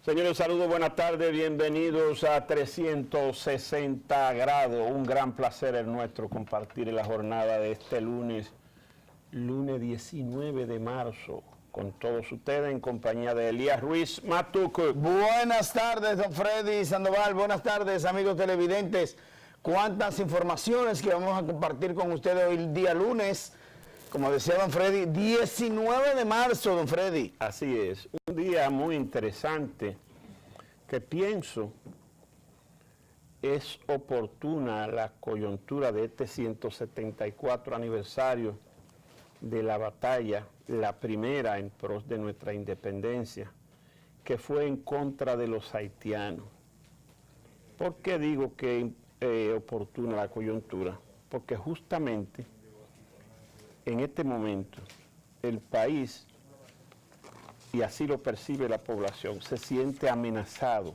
Señores, saludos, buenas tardes, bienvenidos a 360 grados. Un gran placer es nuestro compartir en la jornada de este lunes 19 de marzo, con todos ustedes en compañía de Elías Ruiz Matuco. Buenas tardes, don Freddy Sandoval, buenas tardes, amigos televidentes. Cuántas informaciones que vamos a compartir con ustedes hoy, el día lunes, como decía don Freddy, 19 de marzo, don Freddy. Así es, un día muy interesante que pienso es oportuna la coyuntura de este 174 aniversario de la batalla, la primera en pros de nuestra independencia, que fue en contra de los haitianos. ¿Por qué digo que es oportuna la coyuntura? Porque justamente en este momento el país, y así lo percibe la población, se siente amenazado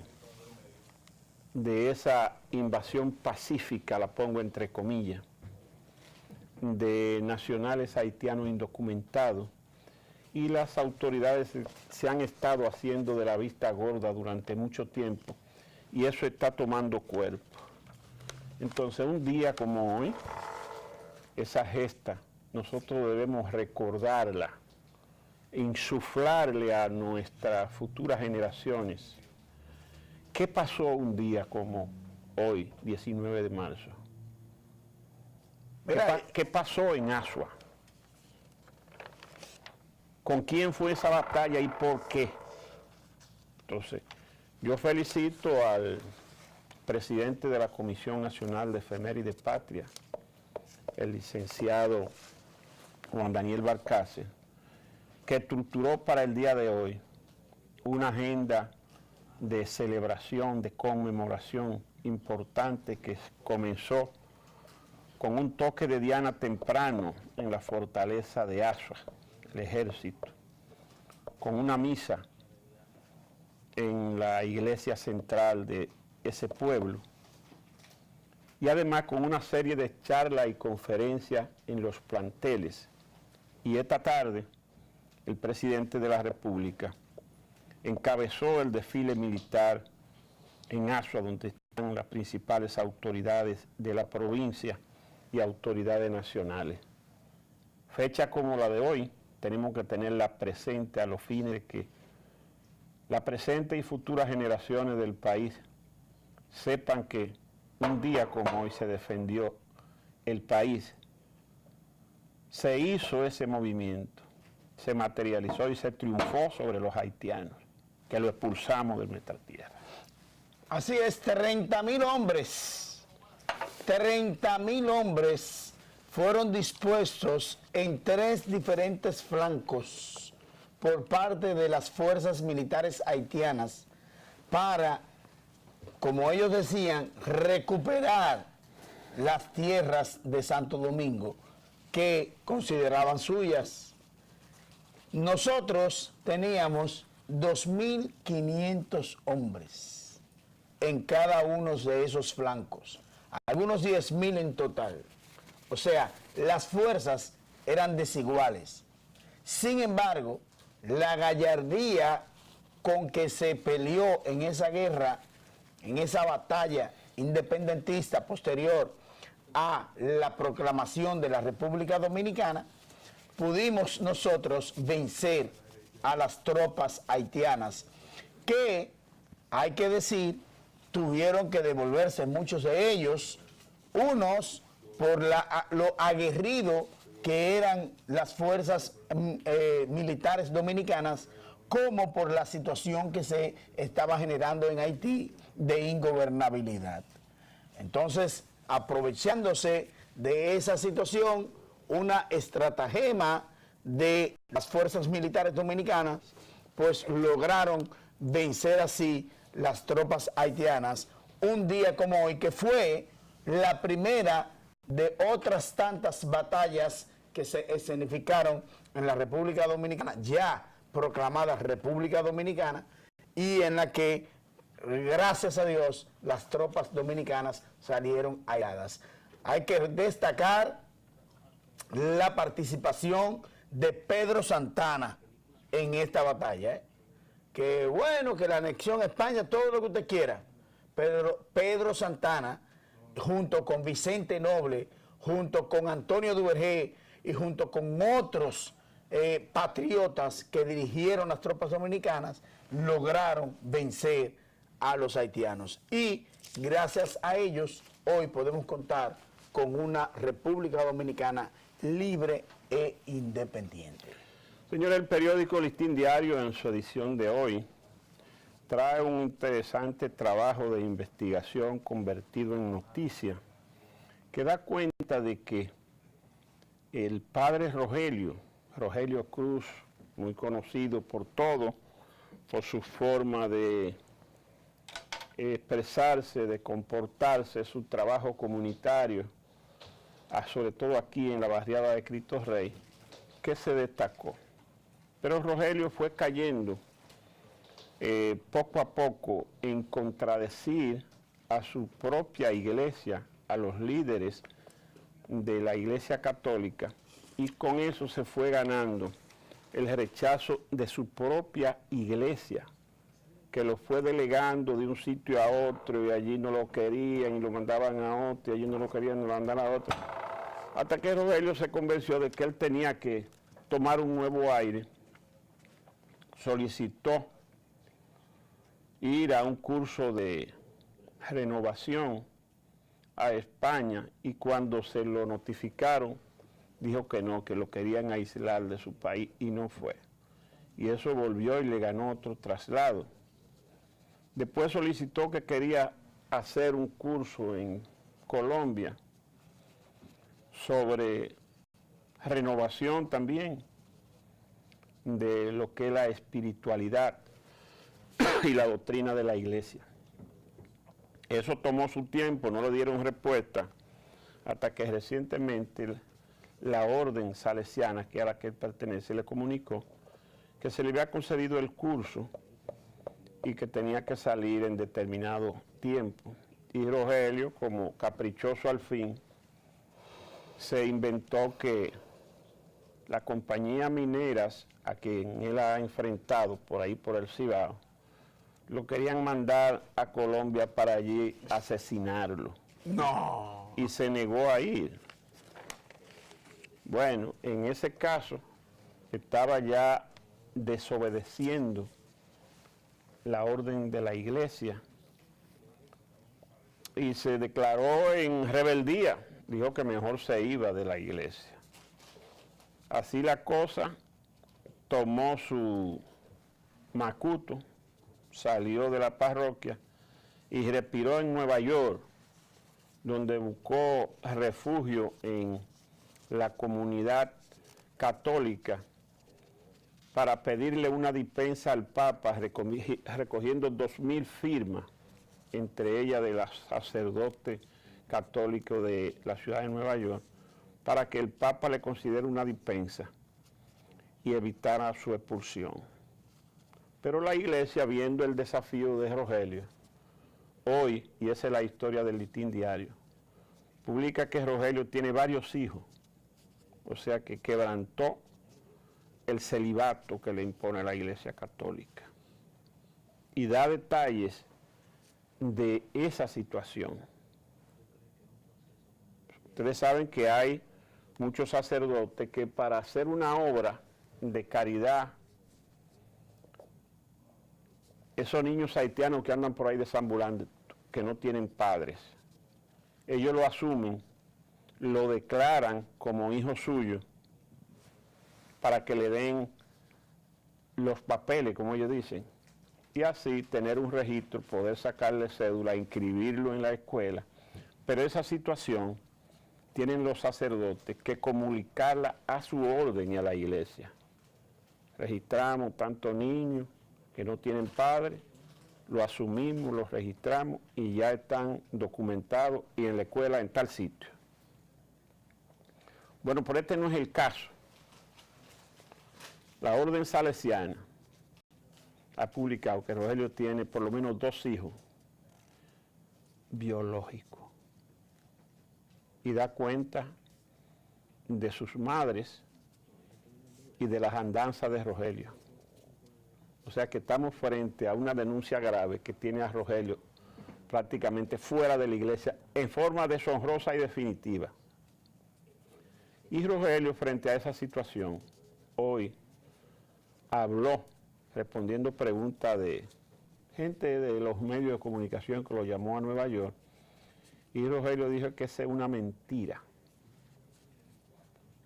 de esa invasión pacífica, la pongo entre comillas, de nacionales haitianos indocumentados, y las autoridades se han estado haciendo de la vista gorda durante mucho tiempo, y eso está tomando cuerpo. Entonces, un día como hoy, esa gesta, nosotros debemos recordarla, insuflarle a nuestras futuras generaciones. ¿Qué pasó un día como hoy, 19 de marzo? ¿Qué pasó en Asua? ¿Con quién fue esa batalla y por qué? Entonces, yo felicito al presidente de la Comisión Nacional de Efemérides Patria, el licenciado Juan Daniel Balcácer, que estructuró para el día de hoy una agenda de celebración, de conmemoración importante que comenzó con un toque de diana temprano en la fortaleza de Asua, el ejército, con una misa en la iglesia central de ese pueblo, y además con una serie de charlas y conferencias en los planteles. Y esta tarde, el presidente de la República encabezó el desfile militar en Asua, donde están las principales autoridades de la provincia y autoridades nacionales. Fecha como la de hoy, tenemos que tenerla presente a los fines de que la presente y futuras generaciones del país sepan que un día como hoy se defendió el país, se hizo ese movimiento, se materializó y se triunfó sobre los haitianos, que lo expulsamos de nuestra tierra. Así es, 30.000 hombres fueron dispuestos en 3 diferentes flancos por parte de las fuerzas militares haitianas para, como ellos decían, recuperar las tierras de Santo Domingo que consideraban suyas. Nosotros teníamos 2.500 hombres en cada uno de esos flancos, algunos 10.000 en total. O sea, las fuerzas eran desiguales. Sin embargo, la gallardía con que se peleó en esa guerra, en esa batalla independentista posterior a la proclamación de la República Dominicana, pudimos nosotros vencer a las tropas haitianas que, hay que decir, tuvieron que devolverse muchos de ellos, unos por lo aguerrido que eran las fuerzas militares dominicanas, como por la situación que se estaba generando en Haití de ingobernabilidad. Entonces, aprovechándose de esa situación, una estratagema de las fuerzas militares dominicanas, pues lograron vencer así las tropas haitianas un día como hoy, que fue la primera de otras tantas batallas que se escenificaron en la República Dominicana, ya proclamada República Dominicana, y en la que, gracias a Dios, las tropas dominicanas salieron aisladas. Hay que destacar la participación de Pedro Santana en esta batalla. que bueno, que la anexión a España, todo lo que usted quiera. Pero Pedro Santana, junto con Vicente Noble, junto con Antonio Duvergé y junto con otros patriotas que dirigieron las tropas dominicanas, lograron vencer a los haitianos. Y gracias a ellos, hoy podemos contar con una República Dominicana libre e independiente. Señor, el periódico Listín Diario, en su edición de hoy, trae un interesante trabajo de investigación convertido en noticia, que da cuenta de que el padre Rogelio Cruz, muy conocido por todo, por su forma de expresarse, de comportarse, su trabajo comunitario, sobre todo aquí en la barriada de Cristo Rey, que se destacó. Pero Rogelio fue cayendo poco a poco en contradecir a su propia iglesia, a los líderes de la Iglesia Católica, y con eso se fue ganando el rechazo de su propia iglesia, que lo fue delegando de un sitio a otro, y allí no lo querían y lo mandaban a otro, y allí no lo querían y lo mandaban a otro, hasta que Rogelio se convenció de que él tenía que tomar un nuevo aire. Solicitó ir a un curso de renovación a España, y cuando se lo notificaron, dijo que no, que lo querían aislar de su país, y no fue. Y eso volvió y le ganó otro traslado. Después solicitó que quería hacer un curso en Colombia sobre renovación también de lo que es la espiritualidad y la doctrina de la iglesia. Eso tomó su tiempo, no le dieron respuesta, hasta que recientemente la orden salesiana, que a la que él pertenece, le comunicó que se le había concedido el curso y que tenía que salir en determinado tiempo. Y Rogelio, como caprichoso al fin, se inventó que la compañía mineras a quien él ha enfrentado por ahí por el Cibao, lo querían mandar a Colombia para allí asesinarlo. No. Y se negó a ir. Bueno, en ese caso estaba ya desobedeciendo la orden de la iglesia y se declaró en rebeldía, dijo que mejor se iba de la iglesia. Así la cosa, tomó su macuto, salió de la parroquia y respiró en Nueva York, donde buscó refugio en la comunidad católica para pedirle una dispensa al Papa, recogiendo 2.000 firmas, entre ellas de los sacerdotes católicos de la ciudad de Nueva York, para que el Papa le considere una dispensa y evitara su expulsión. Pero la iglesia, viendo el desafío de Rogelio, hoy, y esa es la historia del Listín Diario, publica que Rogelio tiene varios hijos, o sea que quebrantó el celibato que le impone la Iglesia Católica, y da detalles de esa situación. Ustedes saben que hay muchos sacerdotes que para hacer una obra de caridad, esos niños haitianos que andan por ahí deambulando, que no tienen padres, ellos lo asumen, lo declaran como hijo suyo, para que le den los papeles, como ellos dicen, y así tener un registro, poder sacarle cédula, inscribirlo en la escuela. Pero esa situación tienen los sacerdotes que comunicarla a su orden y a la iglesia. Registramos tantos niños que no tienen padre, lo asumimos, los registramos y ya están documentados y en la escuela en tal sitio. Bueno, pero este no es el caso. La orden salesiana ha publicado que Rogelio tiene por lo menos 2 hijos biológicos y da cuenta de sus madres y de las andanzas de Rogelio. O sea que estamos frente a una denuncia grave que tiene a Rogelio prácticamente fuera de la iglesia en forma deshonrosa y definitiva. Y Rogelio, frente a esa situación, hoy habló respondiendo preguntas de gente de los medios de comunicación que lo llamó a Nueva York, y Rogelio dijo que esa es una mentira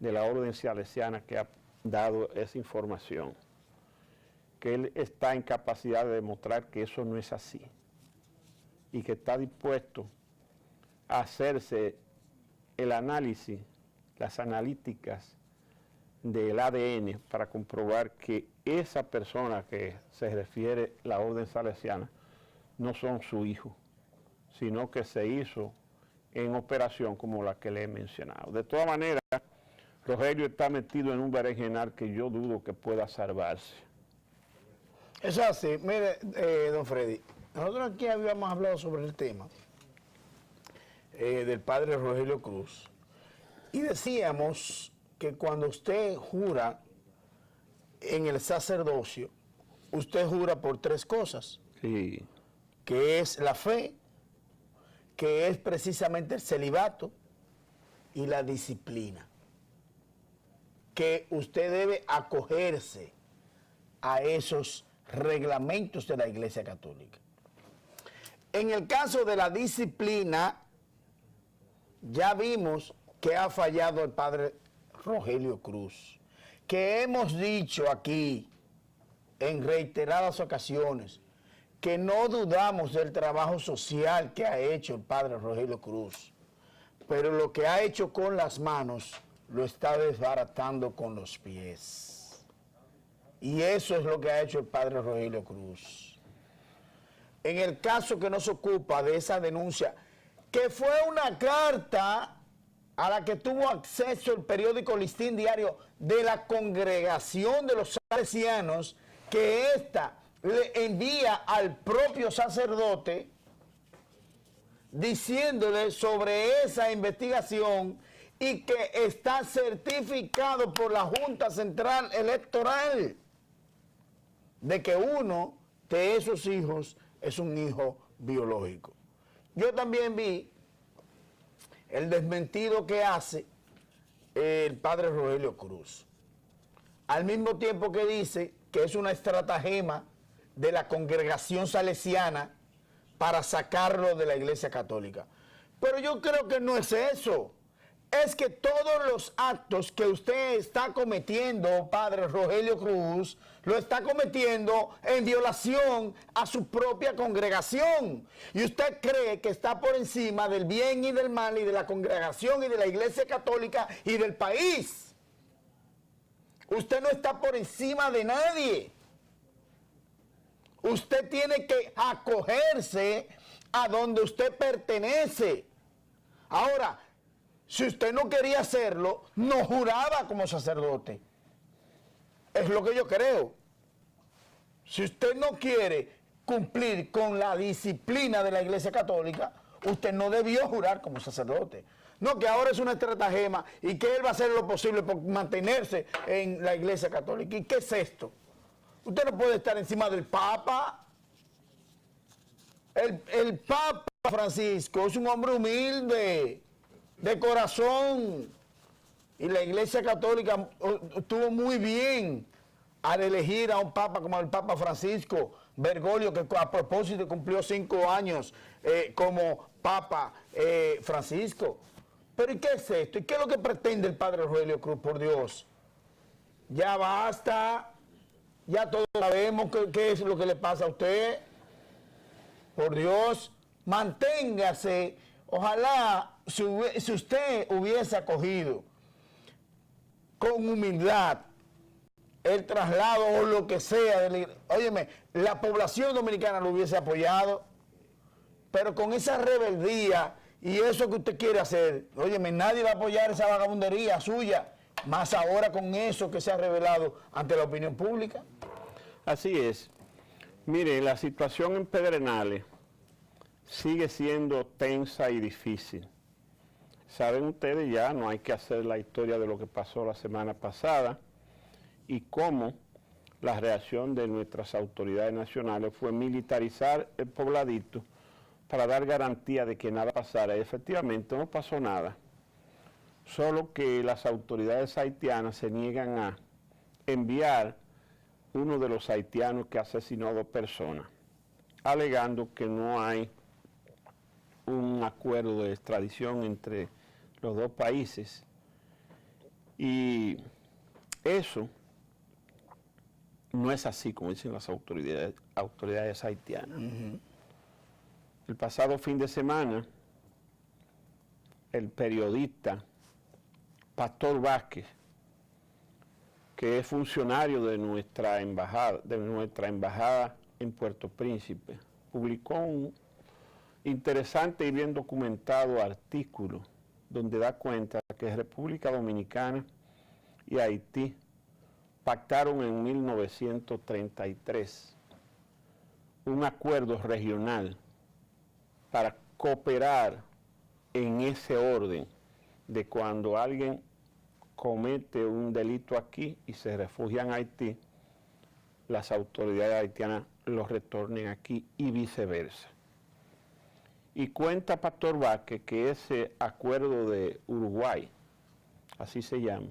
de la orden salesiana que ha dado esa información, que él está en capacidad de demostrar que eso no es así y que está dispuesto a hacerse el análisis, las analíticas del ADN para comprobar que esa persona que se refiere la orden salesiana no son su hijo, sino que se hizo en operación como la que le he mencionado. De todas maneras, Rogelio está metido en un berenjenal que yo dudo que pueda salvarse. Eso es así. Mire, don Freddy, nosotros aquí habíamos hablado sobre el tema del padre Rogelio Cruz y decíamos que cuando usted jura en el sacerdocio, usted jura por tres cosas. Sí. Que es la fe, que es precisamente el celibato y la disciplina. Que usted debe acogerse a esos reglamentos de la Iglesia Católica. En el caso de la disciplina, ya vimos que ha fallado el padre Rogelio Cruz, que hemos dicho aquí en reiteradas ocasiones que no dudamos del trabajo social que ha hecho el padre Rogelio Cruz, pero lo que ha hecho con las manos lo está desbaratando con los pies. Y eso es lo que ha hecho el padre Rogelio Cruz. En el caso que nos ocupa de esa denuncia, que fue una carta a la que tuvo acceso el periódico Listín Diario de la Congregación de los Salesianos, que ésta le envía al propio sacerdote diciéndole sobre esa investigación y que está certificado por la Junta Central Electoral de que uno de esos hijos es un hijo biológico. Yo también vi el desmentido que hace el padre Rogelio Cruz, al mismo tiempo que dice que es una estratagema de la congregación salesiana para sacarlo de la Iglesia Católica. Pero yo creo que no es eso. Es que todos los actos que usted está cometiendo, padre Rogelio Cruz, lo está cometiendo en violación a su propia congregación. Y usted cree que está por encima del bien y del mal y de la congregación y de la Iglesia Católica y del país. Usted no está por encima de nadie. Usted tiene que acogerse a donde usted pertenece. Ahora, si usted no quería hacerlo, no juraba como sacerdote. Es lo que yo creo. Si usted no quiere cumplir con la disciplina de la Iglesia Católica, usted no debió jurar como sacerdote. No, que ahora es una estratagema y que él va a hacer lo posible por mantenerse en la Iglesia Católica. ¿Y qué es esto? Usted no puede estar encima del Papa. El Papa Francisco es un hombre humilde, de corazón, y la Iglesia Católica estuvo muy bien al elegir a un Papa como el Papa Francisco Bergoglio, que a propósito cumplió 5 años como Papa Francisco. Pero ¿y qué es esto? ¿Y qué es lo que pretende el padre Rogelio Cruz, por Dios? Ya basta. Ya todos sabemos qué es lo que le pasa a usted. Por Dios, manténgase. Ojalá si usted hubiese acogido con humildad el traslado o lo que sea, óyeme, la población dominicana lo hubiese apoyado, pero con esa rebeldía y eso que usted quiere hacer, óyeme, nadie va a apoyar esa vagabundería suya. Más ahora con eso que se ha revelado ante la opinión pública. Así es. Mire, la situación en Pedernales sigue siendo tensa y difícil. Saben ustedes ya, no hay que hacer la historia de lo que pasó la semana pasada y cómo la reacción de nuestras autoridades nacionales fue militarizar el pobladito para dar garantía de que nada pasara. Y efectivamente no pasó nada, solo que las autoridades haitianas se niegan a enviar uno de los haitianos que asesinó a 2 personas, alegando que no hay un acuerdo de extradición entre los 2 países. Y eso no es así, como dicen las autoridades haitianas. El pasado fin de semana, el periodista Pastor Vázquez, que es funcionario de nuestra embajada en Puerto Príncipe, publicó un interesante y bien documentado artículo donde da cuenta que República Dominicana y Haití pactaron en 1933 un acuerdo regional para cooperar en ese orden de cuando alguien comete un delito aquí y se refugia en Haití, las autoridades haitianas lo retornen aquí y viceversa. Y cuenta Pastor Vázquez que ese acuerdo de Uruguay, así se llama,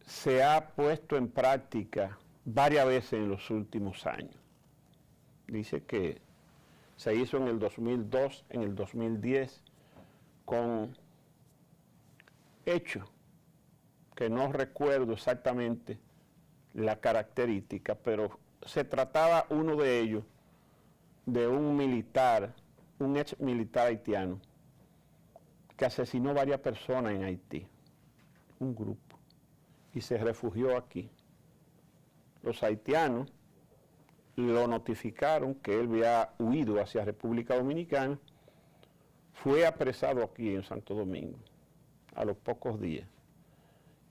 se ha puesto en práctica varias veces en los últimos años. Dice que se hizo en el 2002, en el 2010, con hechos que no recuerdo exactamente la característica, pero se trataba uno de ellos de un militar, un ex militar haitiano, que asesinó varias personas en Haití, un grupo, y se refugió aquí. Los haitianos lo notificaron que él había huido hacia República Dominicana, fue apresado aquí en Santo Domingo a los pocos días,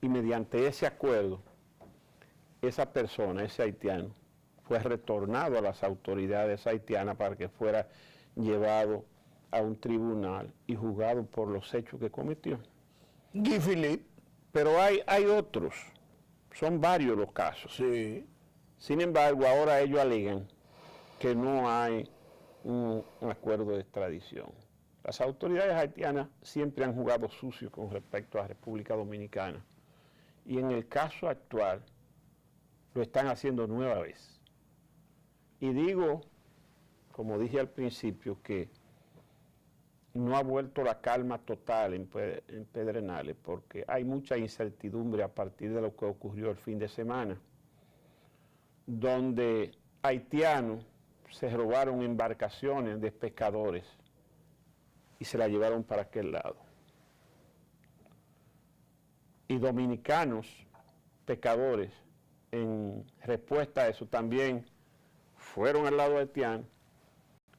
y mediante ese acuerdo, esa persona, ese haitiano, fue retornado a las autoridades haitianas para que fuera llevado a un tribunal y juzgado por los hechos que cometió. Guy Philippe. Pero hay otros, son varios los casos. Sí. Sin embargo, ahora ellos alegan que no hay un acuerdo de extradición. Las autoridades haitianas siempre han jugado sucio con respecto a la República Dominicana, y en el caso actual lo están haciendo nueva vez. Y digo, como dije al principio, que no ha vuelto la calma total en Pedernales, porque hay mucha incertidumbre a partir de lo que ocurrió el fin de semana, donde haitianos se robaron embarcaciones de pescadores y se la llevaron para aquel lado. Y dominicanos, pescadores, en respuesta a eso también fueron al lado haitiano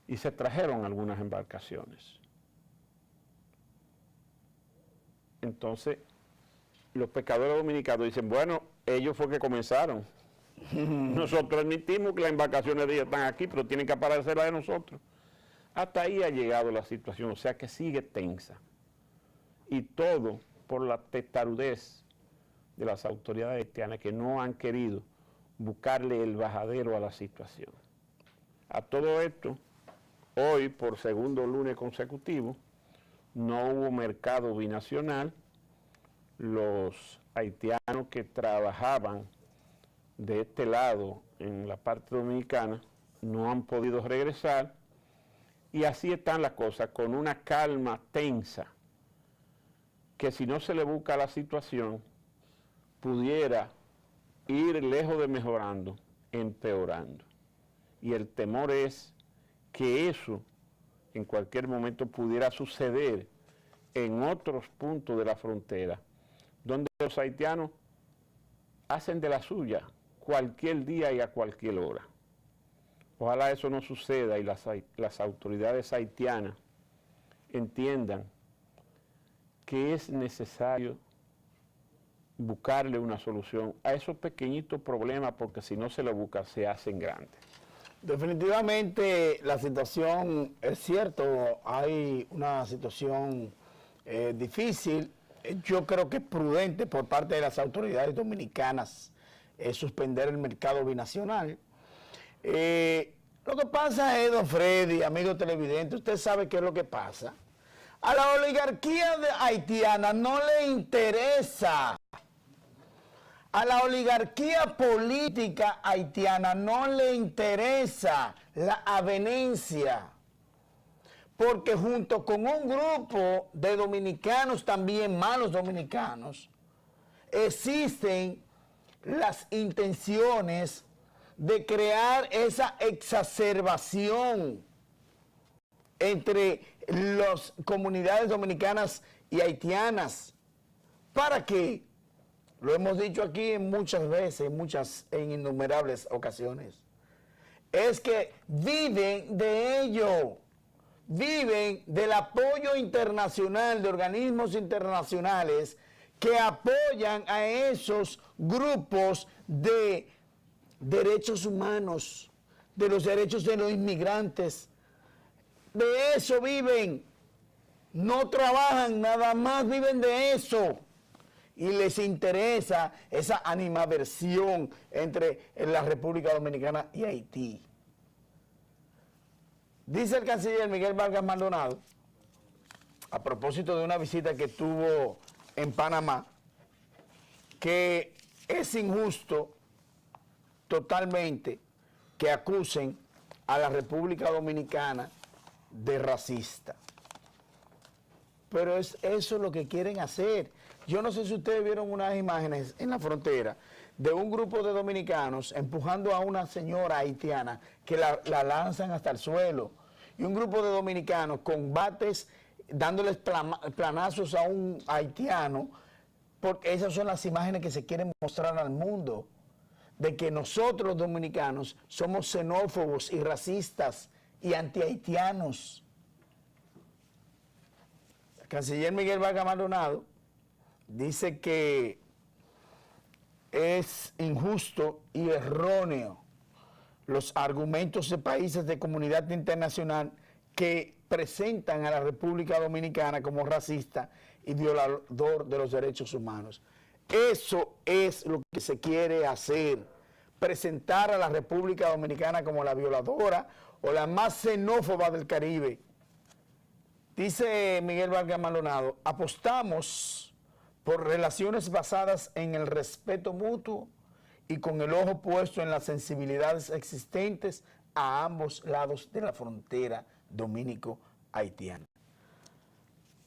y se trajeron algunas embarcaciones. Entonces, los pescadores dominicanos dicen, bueno, ellos fue que comenzaron. Nosotros admitimos que las embarcaciones de ellos están aquí, pero tienen que aparecer las de nosotros. Hasta ahí ha llegado la situación, o sea que sigue tensa. Y todo por la testarudez de las autoridades haitianas que no han querido buscarle el bajadero a la situación. A todo esto, hoy, por segundo lunes consecutivo, no hubo mercado binacional. Los haitianos que trabajaban de este lado, en la parte dominicana, no han podido regresar, y así están las cosas, con una calma tensa, que si no se le busca la situación, pudiera ir lejos de mejorando, empeorando. Y el temor es que eso en cualquier momento pudiera suceder en otros puntos de la frontera, donde los haitianos hacen de la suya cualquier día y a cualquier hora. Ojalá eso no suceda y las autoridades haitianas entiendan que es necesario buscarle una solución a esos pequeñitos problemas, porque si no se lo busca, se hacen grandes. Definitivamente la situación, es cierto, hay una situación difícil. Yo creo que es prudente por parte de las autoridades dominicanas es suspender el mercado binacional. Lo que pasa es, don Freddy, amigo televidente, usted sabe qué es lo que pasa. A la oligarquía haitiana no le interesa. A la oligarquía política haitiana no le interesa la avenencia, porque junto con un grupo de dominicanos, también malos dominicanos, existen las intenciones de crear esa exacerbación entre las comunidades dominicanas y haitianas. ¿Para qué? Lo hemos dicho aquí muchas veces, en innumerables ocasiones. Es que viven de ello, viven del apoyo internacional, de organismos internacionales que apoyan a esos grupos de derechos humanos, de los derechos de los inmigrantes. De eso viven, no trabajan, nada más viven de eso. Y les interesa esa animadversión entre la República Dominicana y Haití. Dice el canciller Miguel Vargas Maldonado, a propósito de una visita que tuvo en Panamá, que es injusto totalmente que acusen a la República Dominicana de racista. Pero es eso lo que quieren hacer. Yo no sé si ustedes vieron unas imágenes en la frontera de un grupo de dominicanos empujando a una señora haitiana que la lanzan hasta el suelo. Y un grupo de dominicanos con bates dándoles planazos a un haitiano, porque esas son las imágenes que se quieren mostrar al mundo, de que nosotros los dominicanos somos xenófobos y racistas y antihaitianos. El canciller Miguel Vargas Maldonado dice que es injusto y erróneo los argumentos de países de comunidad internacional que presentan a la República Dominicana como racista y violador de los derechos humanos. Eso es lo que se quiere hacer, presentar a la República Dominicana como la violadora o la más xenófoba del Caribe. Dice Miguel Vargas Maldonado, apostamos por relaciones basadas en el respeto mutuo y con el ojo puesto en las sensibilidades existentes a ambos lados de la frontera dominico-haitiana.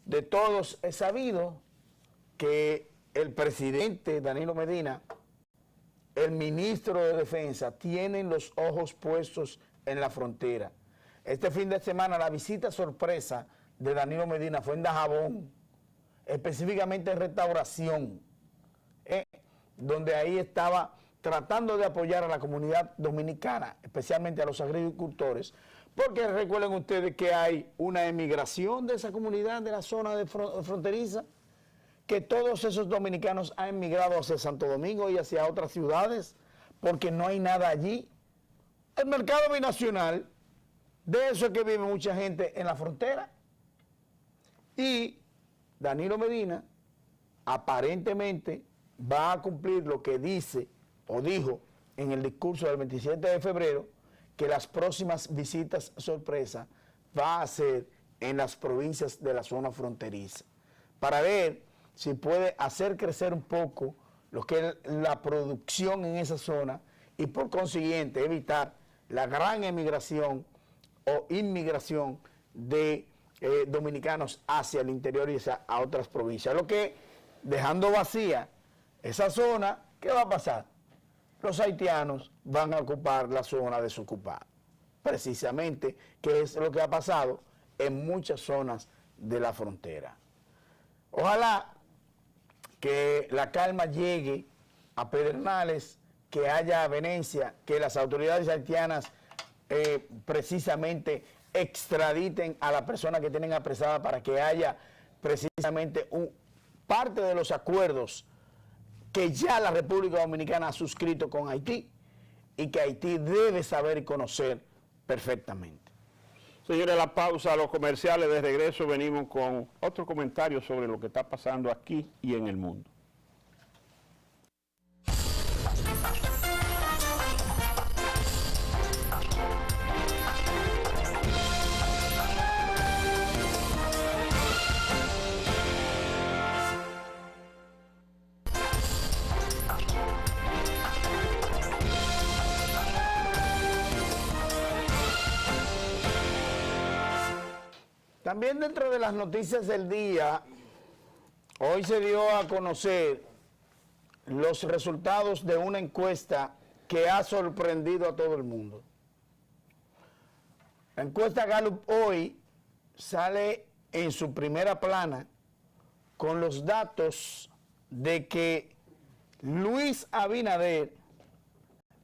De todos es sabido que el presidente Danilo Medina, el ministro de Defensa, tienen los ojos puestos en la frontera. Este fin de semana la visita sorpresa de Danilo Medina fue en Dajabón, específicamente en Restauración, donde ahí estaba tratando de apoyar a la comunidad dominicana, especialmente a los agricultores, porque recuerden ustedes que hay una emigración de esa comunidad, de la zona de fronteriza, que todos esos dominicanos han emigrado hacia Santo Domingo y hacia otras ciudades, porque no hay nada allí. El mercado binacional, de eso es que vive mucha gente en la frontera. Y Danilo Medina aparentemente va a cumplir lo que dice o dijo en el discurso del 27 de febrero, que las próximas visitas sorpresa va a ser en las provincias de la zona fronteriza, para ver si puede hacer crecer un poco lo que es la producción en esa zona y por consiguiente evitar la gran emigración o inmigración de dominicanos hacia el interior y hacia a otras provincias. Lo que, dejando vacía esa zona, ¿qué va a pasar? Los haitianos van a ocupar la zona desocupada, precisamente, que es lo que ha pasado en muchas zonas de la frontera. Ojalá que la calma llegue a Pedernales, que haya avenencia, que las autoridades haitianas precisamente extraditen a la persona que tienen apresada para que haya precisamente parte de los acuerdos que ya la República Dominicana ha suscrito con Haití y que Haití debe saber y conocer perfectamente. Señores, la pausa, los comerciales, de regreso venimos con otro comentario sobre lo que está pasando aquí y en el mundo. También dentro de las noticias del día, hoy se dio a conocer los resultados de una encuesta que ha sorprendido a todo el mundo. La encuesta Gallup hoy sale en su primera plana con los datos de que Luis Abinader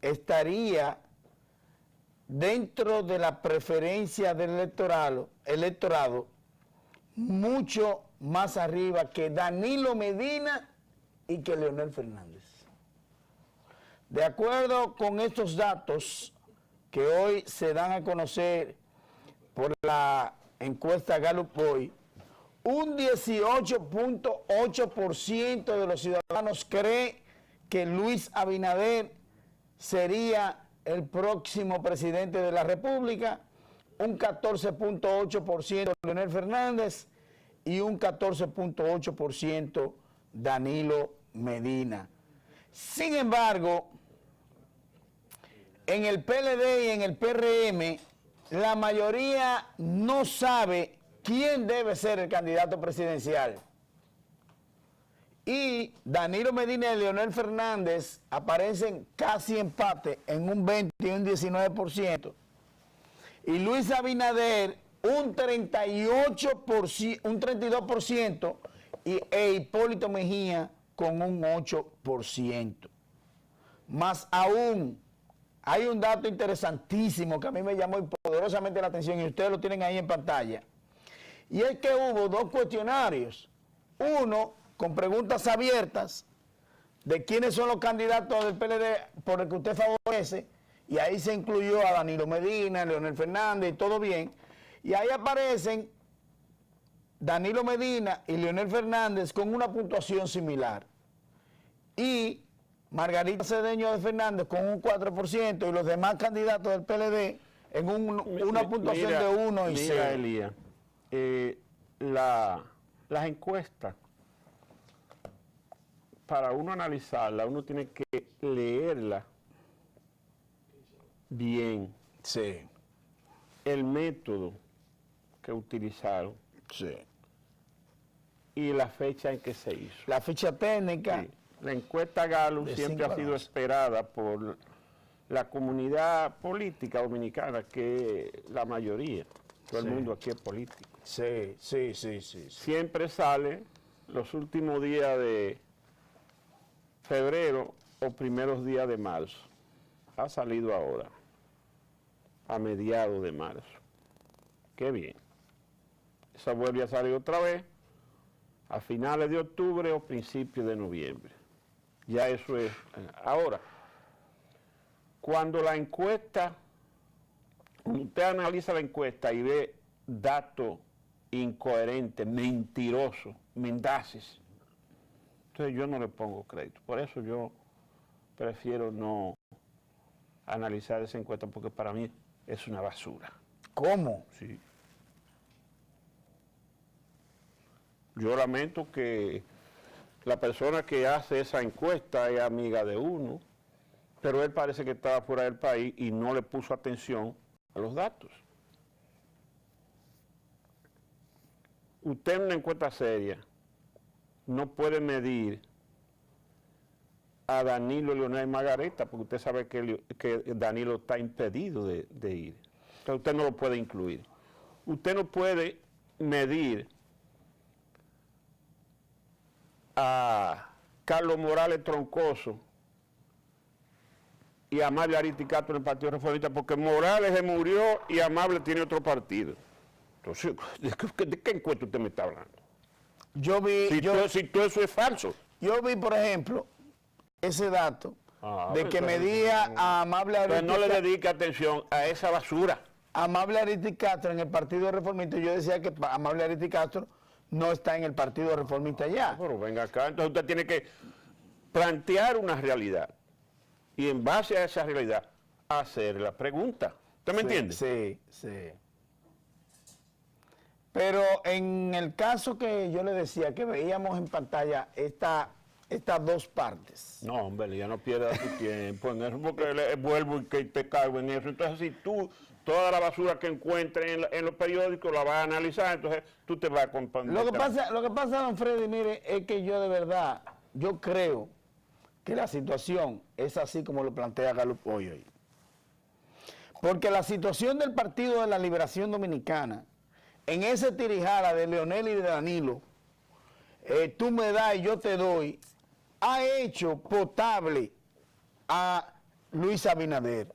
estaría dentro de la preferencia del electorado mucho más arriba que Danilo Medina y que Leonel Fernández. De acuerdo con estos datos que hoy se dan a conocer por la encuesta Gallup hoy, un 18.8% de los ciudadanos cree que Luis Abinader sería el próximo presidente de la República, un 14.8% Leonel Fernández y un 14.8% Danilo Medina. Sin embargo, en el PLD y en el PRM, la mayoría no sabe quién debe ser el candidato presidencial. Y Danilo Medina y Leonel Fernández aparecen casi empate en un 20 y un 19%. Y Luis Abinader un 32% e Hipólito Mejía con un 8%. Más aún, hay un dato interesantísimo que a mí me llamó poderosamente la atención y ustedes lo tienen ahí en pantalla. Y es que hubo dos cuestionarios. Uno con preguntas abiertas de quiénes son los candidatos del PLD por el que usted favorece, y ahí se incluyó a Danilo Medina, Leonel Fernández y todo bien, y ahí aparecen Danilo Medina y Leonel Fernández con una puntuación similar, y Margarita Cedeño de Fernández con un 4%, y los demás candidatos del PLD en una puntuación de 1 y 0. Mira, Elías, las encuestas, para uno analizarla, uno tiene que leerla bien. Sí. El método que utilizaron. Sí. Y la fecha en que se hizo. La ficha técnica. Sí. La encuesta Gallup siempre ha sido esperada por la comunidad política dominicana, que es la mayoría. Todo el mundo aquí es político. Sí. Siempre sale los últimos días de febrero o primeros días de marzo. Ha salido ahora, a mediados de marzo. Qué bien. Esa vuelve a salir otra vez a finales de octubre o principios de noviembre. Ya eso es. Ahora, cuando la encuesta, usted analiza la encuesta y ve datos incoherentes, mentirosos, mendaces, entonces yo no le pongo crédito. Por eso yo prefiero no analizar esa encuesta, porque para mí es una basura. ¿Cómo? Sí. Yo lamento que la persona que hace esa encuesta es amiga de uno, pero él parece que estaba fuera del país y no le puso atención a los datos. Usted en una encuesta seria no puede medir a Danilo, Leonel y Margarita, porque usted sabe que Danilo está impedido de ir. Entonces usted no lo puede incluir. Usted no puede medir a Carlos Morales Troncoso y Amable Aristi Castro en el Partido Reformista, porque Morales se murió y Amable tiene otro partido. Entonces, ¿de qué encuentro usted me está hablando? Yo vi... Si todo eso es falso. Yo vi, por ejemplo, ese dato de que medía a Amable Aristi Castro. No le dedique atención a esa basura. Amable Aristi Castro en el Partido Reformista, yo decía que Amable Aristi Castro no está en el Partido Reformista ya. Pero venga acá, entonces usted tiene que plantear una realidad y en base a esa realidad hacer la pregunta. ¿Usted me entiende? Sí. Pero en el caso que yo le decía, que veíamos en pantalla estas dos partes. No, hombre, ya no pierdas tu tiempo en eso, porque vuelvo y que te cargo en eso. Entonces, si tú toda la basura que encuentres en los periódicos la vas a analizar, entonces tú te vas a comprometer. Lo que pasa, don Freddy, mire, es que yo de verdad, yo creo que la situación es así como lo plantea Carlos hoy. Porque la situación del Partido de la Liberación Dominicana, en ese tirijala de Leonel y de Danilo, tú me das y yo te doy, ha hecho potable a Luis Abinader.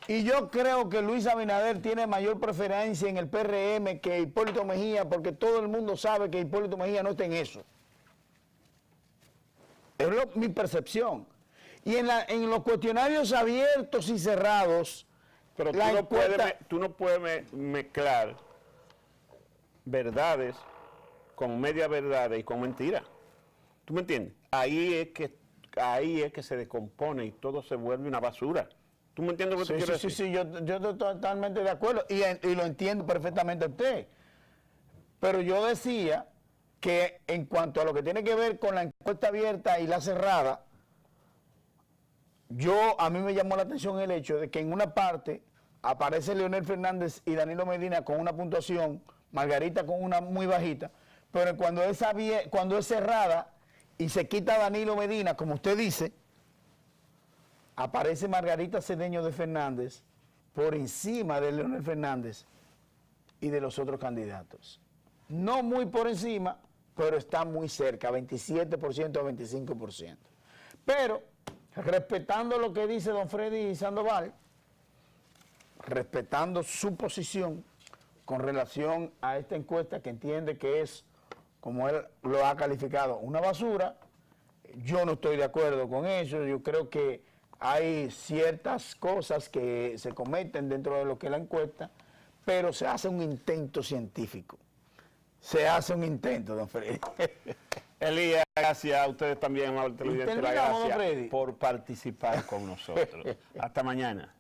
Y yo creo que Luis Abinader tiene mayor preferencia en el PRM que Hipólito Mejía, porque todo el mundo sabe que Hipólito Mejía no está en eso. Es mi percepción. Y en los cuestionarios abiertos y cerrados, pero tú no puedes mezclar verdades con media verdades y con mentiras. ¿Tú me entiendes? Ahí es que se descompone y todo se vuelve una basura. ¿Tú me entiendes lo que te quiero decir? Sí, yo estoy totalmente de acuerdo y lo entiendo perfectamente a usted. Pero yo decía que en cuanto a lo que tiene que ver con la encuesta abierta y la cerrada, a mí me llamó la atención el hecho de que en una parte aparece Leonel Fernández y Danilo Medina con una puntuación, Margarita con una muy bajita, pero cuando es cerrada y se quita Danilo Medina, como usted dice, aparece Margarita Cedeño de Fernández por encima de Leonel Fernández y de los otros candidatos. No muy por encima, pero está muy cerca, 27% a 25%. Pero, respetando lo que dice don Freddy Sandoval, respetando su posición con relación a esta encuesta que entiende que es, como él lo ha calificado, una basura, yo no estoy de acuerdo con eso. Yo creo que hay ciertas cosas que se cometen dentro de lo que es la encuesta, pero se hace un intento científico. Se hace un intento, don Freddy. Elías, gracias a ustedes también, amable televidente, gracias Freddy, por participar con nosotros. Hasta mañana.